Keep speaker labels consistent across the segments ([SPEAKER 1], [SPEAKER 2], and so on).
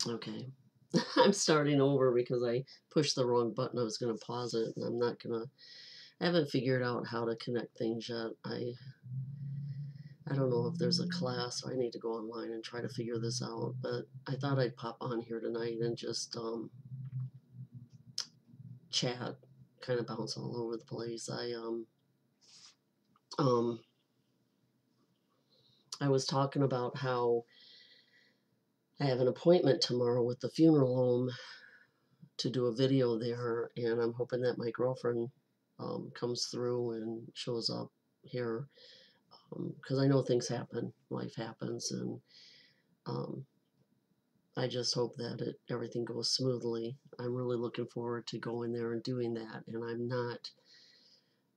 [SPEAKER 1] Okay. I'm starting over because I pushed the wrong button. I was going to pause it, and I haven't figured out how to connect things yet. I don't know if there's a class, so I need to go online and try to figure this out, but I thought I'd pop on here tonight and just chat, kind of bounce all over the place. Um I was talking about how I have an appointment tomorrow with the funeral home to do a video there, and I'm hoping that my girlfriend comes through and shows up here, because I know things happen, life happens, and um, I just hope that everything goes smoothly. I'm really looking forward to going there and doing that, and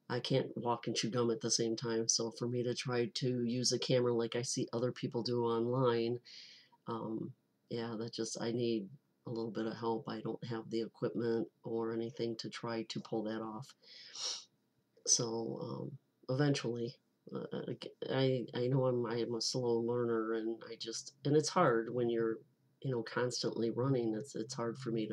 [SPEAKER 1] I can't walk and chew gum at the same time, so for me to try to use a camera like I see other people do online, um, yeah, I need a little bit of help. I don't have the equipment or anything to try to pull that off. So eventually, I know I'm a slow learner, and and it's hard when you're constantly running. It's hard for me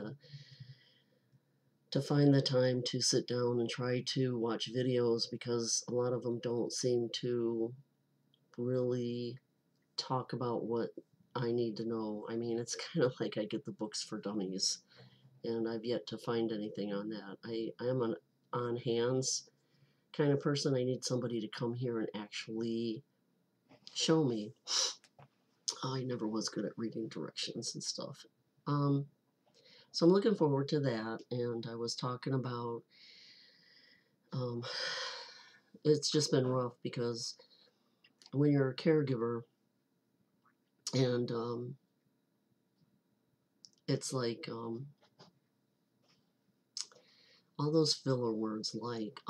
[SPEAKER 1] to find the time to sit down and try to watch videos because a lot of them don't seem to really talk about what I need to know. I mean, it's kind of like I get the books for dummies, and I've yet to find anything on that. I am an on hands kind of person. I need somebody to come here and actually show me. I never was good at reading directions and stuff. Um, so I'm looking forward to that. And I was talking about um, it's just been rough because when you're a caregiver and it's like all those filler words like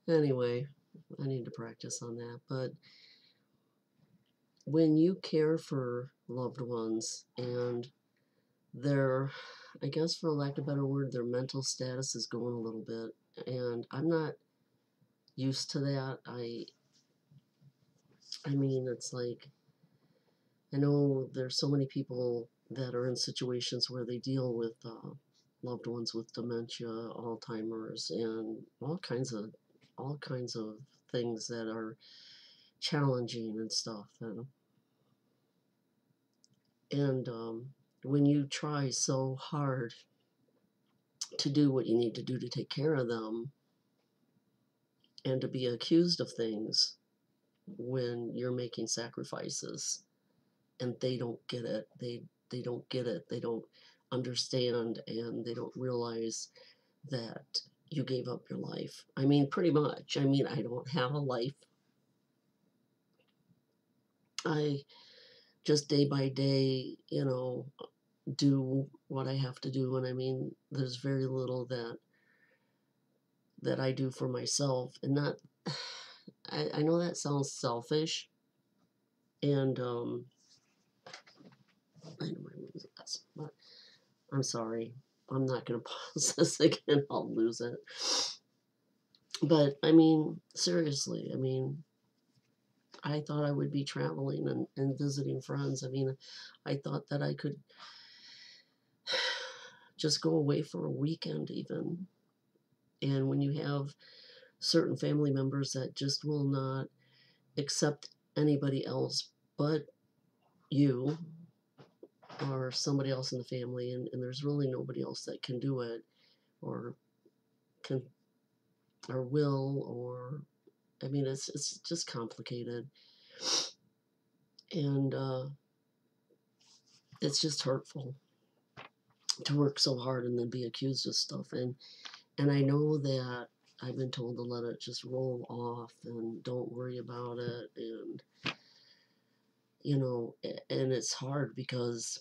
[SPEAKER 1] anyway, I need to practice on that. But when you care for loved ones and their, I guess for lack of a better word, their mental status is going a little bit, and I'm not used to that. I mean, it's like I know there's so many people that are in situations where they deal with loved ones with dementia, Alzheimer's, and all kinds of things that are challenging and stuff. And when you try so hard to do what you need to do to take care of them, and to be accused of things when you're making sacrifices and they don't get it, they don't get it, they don't understand, and they don't realize that you gave up your life. I mean, pretty much. I mean, I don't have a life. I just day by day, do what I have to do. And I mean, there's very little that I do for myself. And not, I know that sounds selfish. And I know my room's a mess, but I'm sorry. I'm not going to pause this again. I'll lose it. But I mean, seriously, I mean, I thought I would be traveling and visiting friends. I mean, I thought that I could just go away for a weekend, even. And when you have certain family members that just will not accept anybody else but you or somebody else in the family, and there's really nobody else that can do it or can or will, or I mean, it's just complicated, and it's just hurtful to work so hard and then be accused of stuff. And I know that I've been told to let it just roll off and don't worry about it, and and it's hard because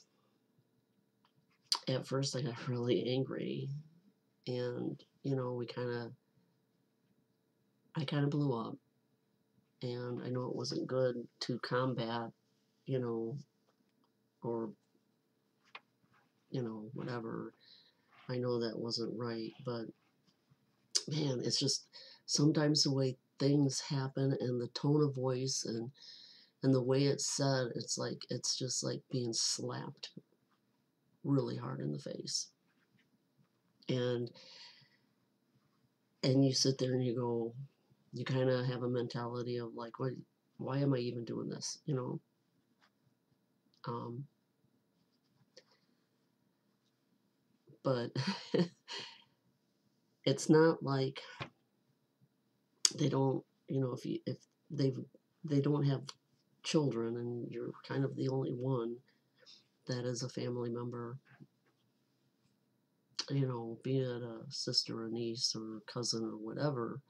[SPEAKER 1] at first I got really angry, and I kind of blew up, and I know it wasn't good to combat, you know, or whatever. I know that wasn't right, but man, it's just sometimes the way things happen and the tone of voice, and And the way it's said, it's just like being slapped really hard in the face. And you sit there and you go, you kind of have a mentality of like, why am I even doing this? But it's not like they don't, if they don't have children and you're kind of the only one that is a family member, be it a sister, a niece, or cousin, or whatever,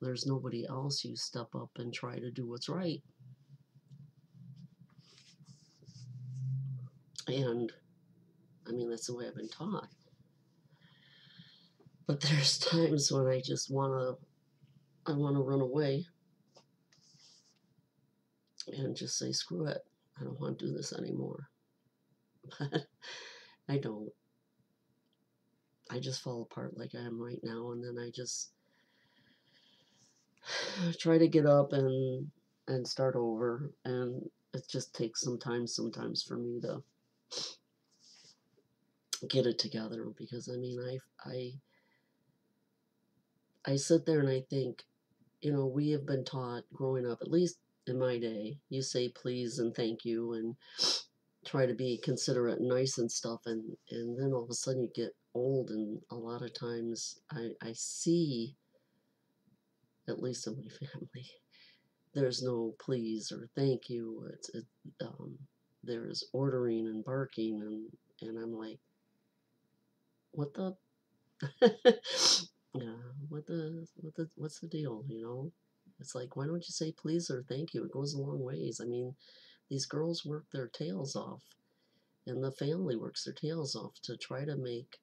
[SPEAKER 1] there's nobody else. You step up and try to do what's right. And I mean, that's the way I've been taught. But there's times when I just want to run away and just say, screw it. I don't want to do this anymore. But I don't. I just fall apart like I am right now, and then I just try to get up and start over, and it just takes some time sometimes for me to get it together, because I mean, I sit there and I think, we have been taught growing up, at least in my day, you say please and thank you and try to be considerate and nice and stuff, and then all of a sudden you get old, and a lot of times I see, at least in my family, there's no please or thank you. There's ordering and barking, and I'm like, what the yeah, what's the deal, It's like, why don't you say please or thank you? It goes a long ways. I mean, these girls work their tails off, and the family works their tails off to try to make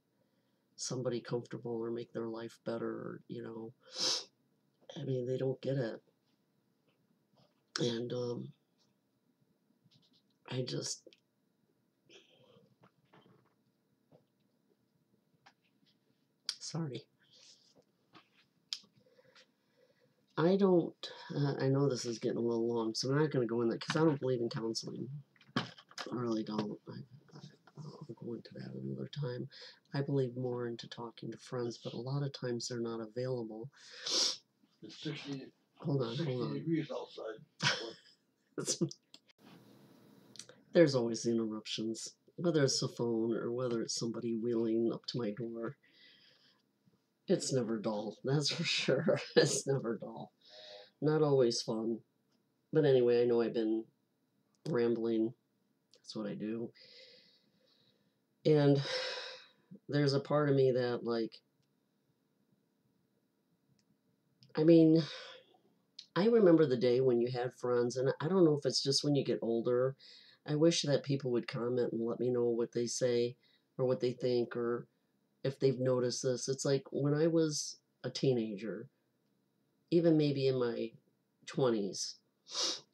[SPEAKER 1] somebody comfortable or make their life better, I mean, they don't get it. And I just, sorry. I don't, I know this is getting a little long, so I'm not going to go in that because I don't believe in counseling. I really don't. I'll go into that another time. I believe more into talking to friends, but a lot of times they're not available.
[SPEAKER 2] It's 60,
[SPEAKER 1] hold on.
[SPEAKER 2] degrees outside.
[SPEAKER 1] There's always interruptions, whether it's the phone or whether it's somebody wheeling up to my door. It's never dull, that's for sure. It's never dull. Not always fun. But anyway, I know I've been rambling. That's what I do. And there's a part of me that, like, I mean, I remember the day when you had friends, and I don't know if it's just when you get older. I wish that people would comment and let me know what they say or what they think, or if they've noticed this. It's like when I was a teenager, even maybe in my 20s,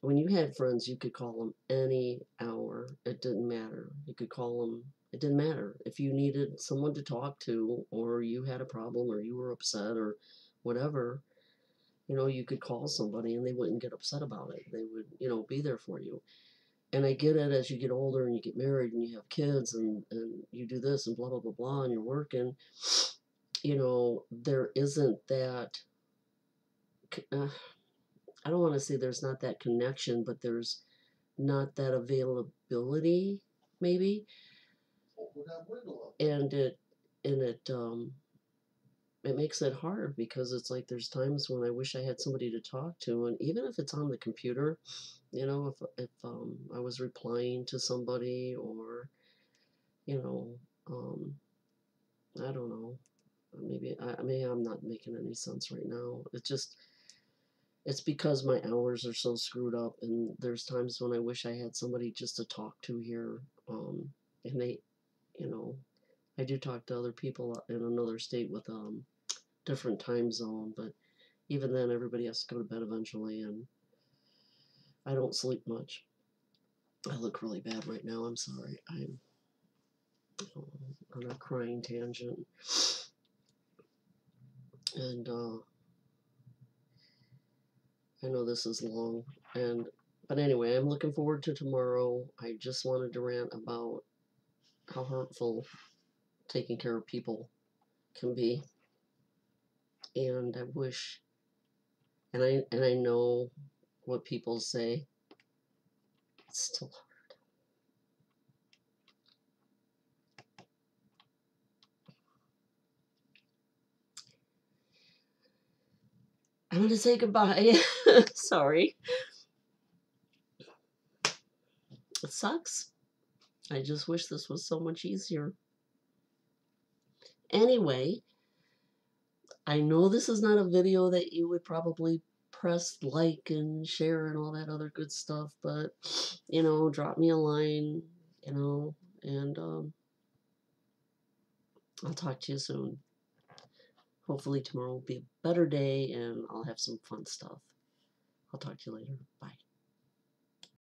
[SPEAKER 1] when you had friends, you could call them any hour. It didn't matter. You could call them. It didn't matter. If you needed someone to talk to, or you had a problem, or you were upset, or whatever, you could call somebody and they wouldn't get upset about it. They would, be there for you. And I get it, as you get older and you get married and you have kids and you do this and blah, blah, blah, blah, and you're working, there isn't that, I don't want to say there's not that connection, but there's not that availability, maybe. And it makes it hard, because it's like there's times when I wish I had somebody to talk to, and even if it's on the computer, if I was replying to somebody, or I don't know, maybe I'm not making any sense right now. It's because my hours are so screwed up, and there's times when I wish I had somebody just to talk to here. And they, I do talk to other people in another state with different time zone, but even then, everybody has to go to bed eventually, and I don't sleep much. I look really bad right now. I'm sorry. I'm on a crying tangent, and I know this is long, but anyway, I'm looking forward to tomorrow. I just wanted to rant about how hurtful taking care of people can be, and I wish, and I know what people say. It's still hard. I'm gonna say goodbye. Sorry. It sucks. I just wish this was so much easier. Anyway, I know this is not a video that you would probably press like and share and all that other good stuff, but drop me a line, and I'll talk to you soon. Hopefully tomorrow will be a better day and I'll have some fun stuff. I'll talk to you later. Bye.